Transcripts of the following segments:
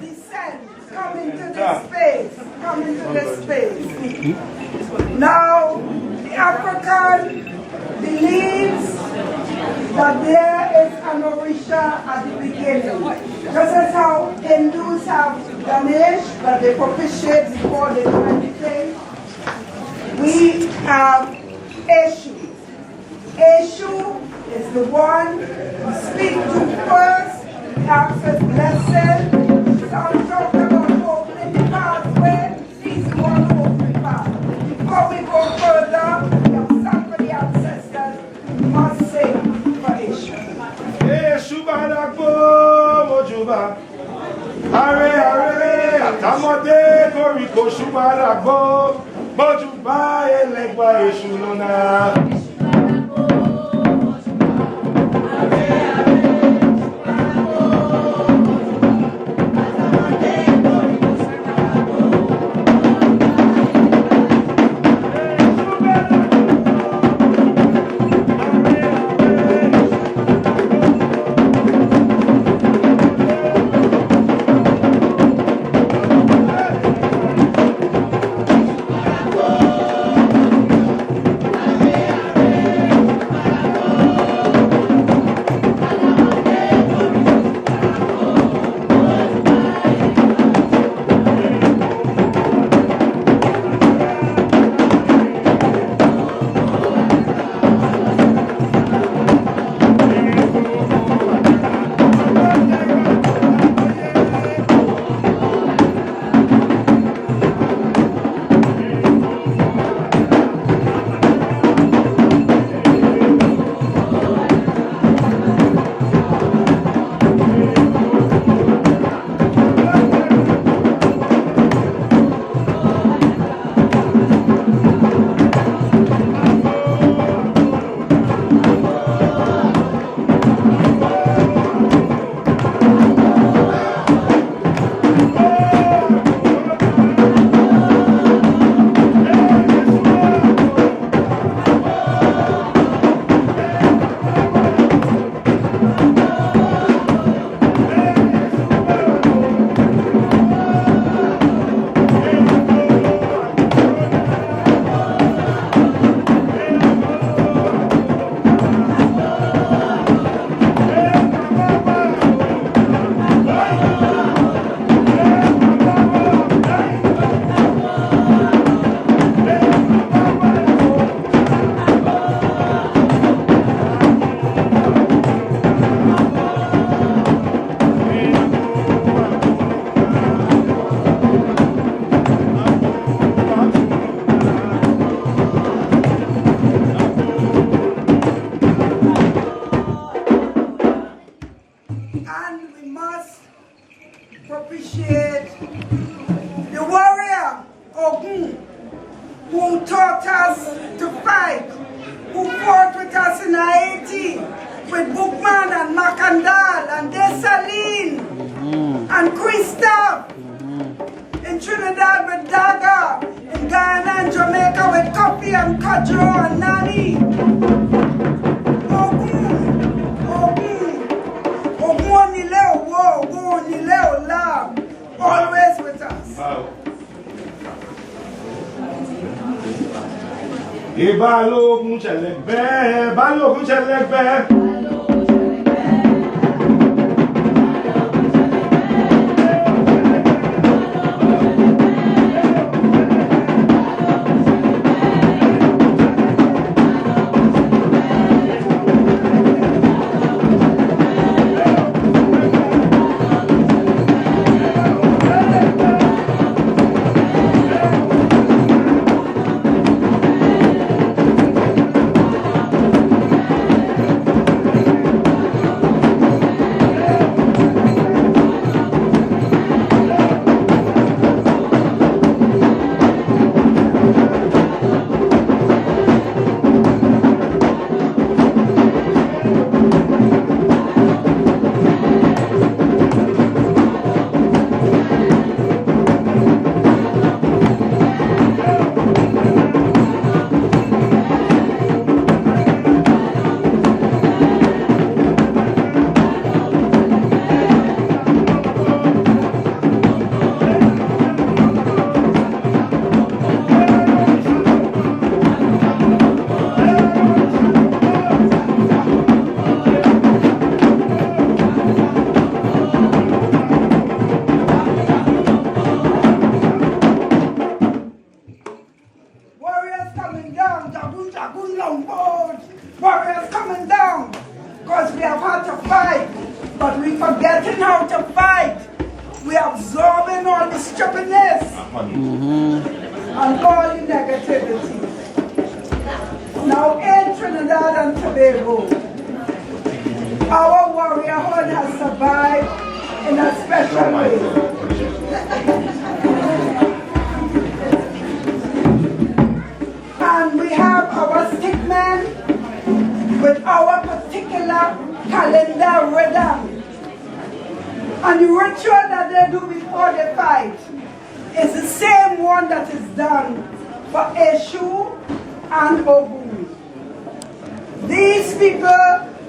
descend, come into this space, come into this space. Now, the African believes that there is an Orisha at the beginning. Just as how Hindus have Ganesh, that they propitiate before they do anything, we have Eshu. Eshu is the one we speak to first, asks us blessing. Some talk about opening the pathway, he's the one who opens the path. Before we go further, we have some for the ancestors who must sing for Eshu. Eshu Badakbo Mojuba. Are, Atamode Koriko Shubadakbo Mojuba Elegba Eshu Lona. And Christoph in Trinidad with Daga, in Ghana and Jamaica with Coffee and Kodro and Nani. Ogun Nileo Wo, Ogun Nileo Lam, always with us. Balogun Chelekbe, Balogun Chelekbe. we absorbing all the stupidness and all the negativity. Now in Trinidad and Tobago, our warriorhood has survived in a special way. And we have our stickmen with our particular calendar rhythm. And the ritual that they do before they fight is the same one that is done for Eshu and Ogun. These people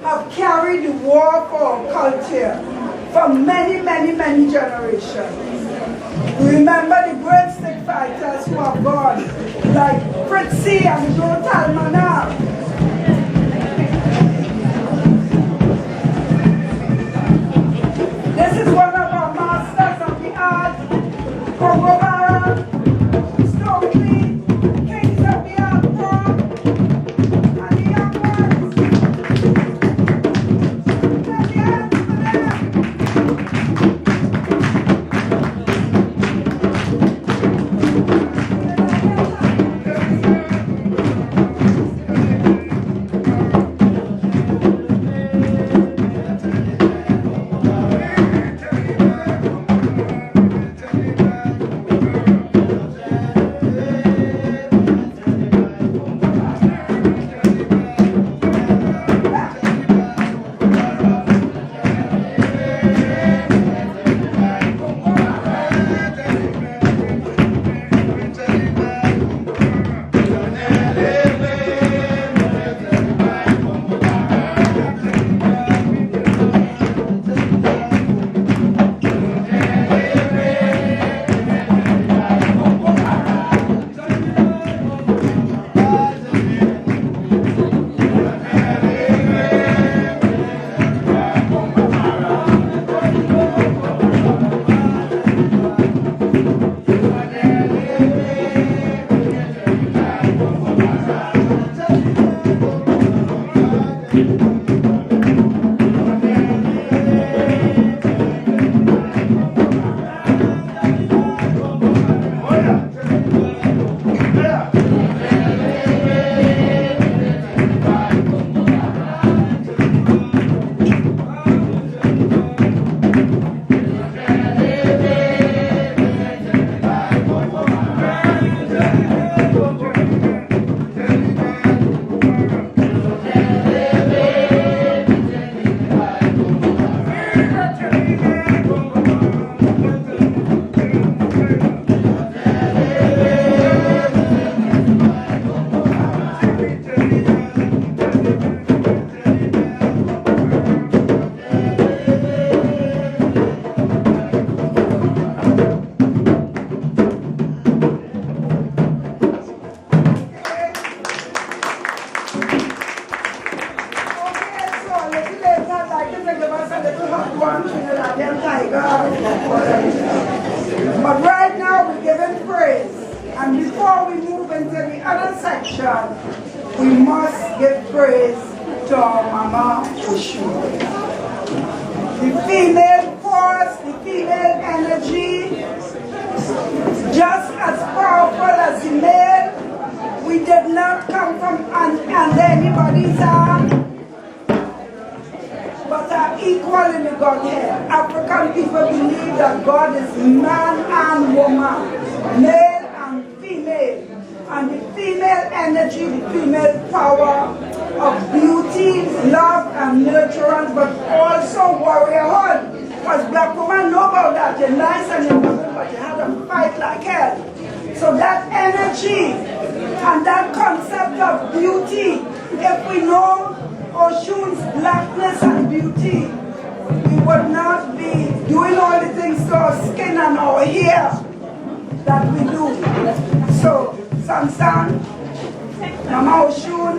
have carried the war for our culture for many, many, many generations. We remember the great stick fighters who are gone, like Fritzy and Joe Talmanar. This is one of our masters of the art, Congo Baron, Stokely, Kings of the Art Form, and the young ones. Let your hands for them. But right now we're giving praise. And before we move into the other section, we must give praise to our Mama Oshu. The female force, the female energy, just as powerful as the male. We did not come from under anybody's arm, but are equal in the Godhead. African people believe that God is man and woman, male and female. And the female energy, the female power of beauty, love, and nurturance, but also warriorhood. Because black women know about that. You're nice and you're good, but you have to fight like hell. So that energy and that concept of beauty, if we know Oshun's blackness and beauty, we would not be doing all the things to our skin and our hair that we do. So, Samson, Mama Oshun,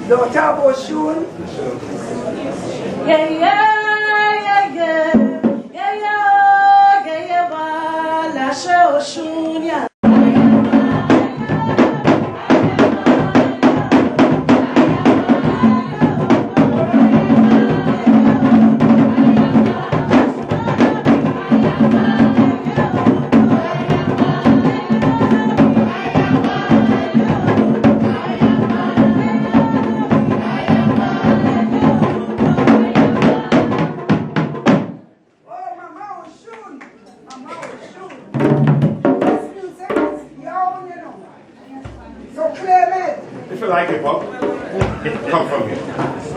daughter of Oshun. Yeah, yeah, yeah, yeah, yeah, yeah, yeah, yeah, Oshun, yeah. you like hip hop, it come from here.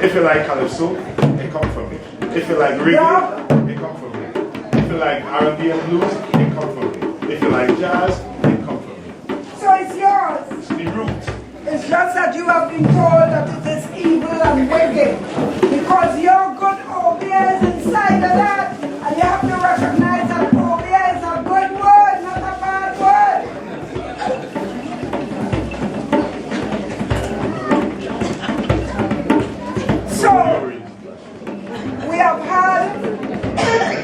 If you like calypso, it come from here. If you like reggae, it come from here. If you like R&B and blues, it come from here. If you like jazz, it come from here. So it's yours. It's the root. It's just that you have been told that it is evil and wicked. Because your good Obia is inside of that. And you have to recognize that Obia is a good word, not a bad word. So, we have had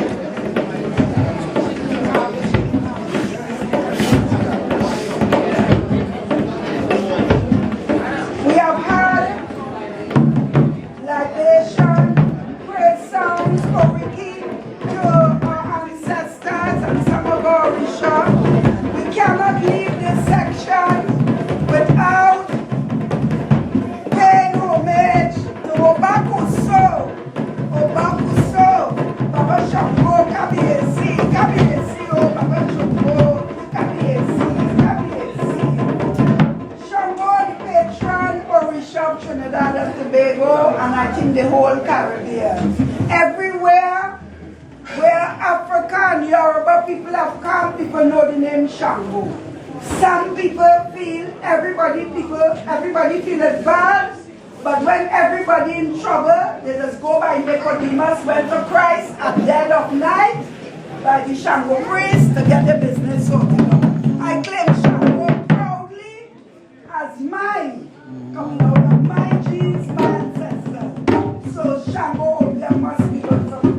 libation, praise songs, oriki to our ancestors and some of our Orisha. We cannot leave this section without paying homage to Obakuso. Obakuso, Baba Shango, Kabiesi, Kabiesi, oh Baba Shango, Kabiesi, Kabiesi. Shango, the patron Orisha of Trinidad and Tobago, and I think the whole Caribbean. Everywhere where Africa and Yoruba people have come, people know the name Shango. Some people feel, everybody feel it bad, but when everybody in trouble, they just go by Nicodemus went to Christ at dead of night by the Shango priest to get the business sorted out. I claim Shango proudly as mine, coming out of my genes, my ancestors. So Shango, there must be good for me.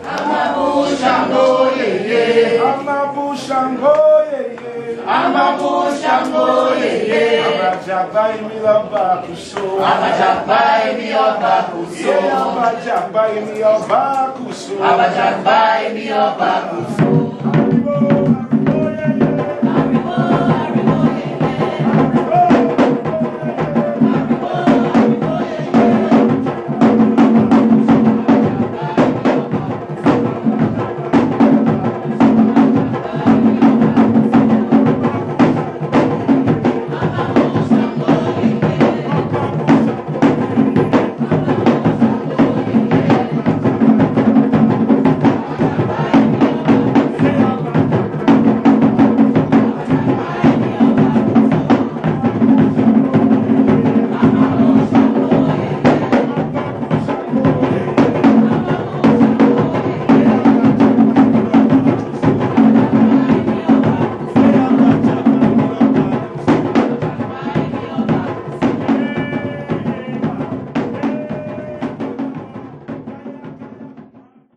Amabu Shango, yeah, yeah. Amabu Shango, yeah, yeah. Amabu Shango, yeah, yeah. Abajabai mi ọba kuso. Abajabai mi ọba kuso. Abajabai mi ọba kuso. Abajabai mi ọba kuso.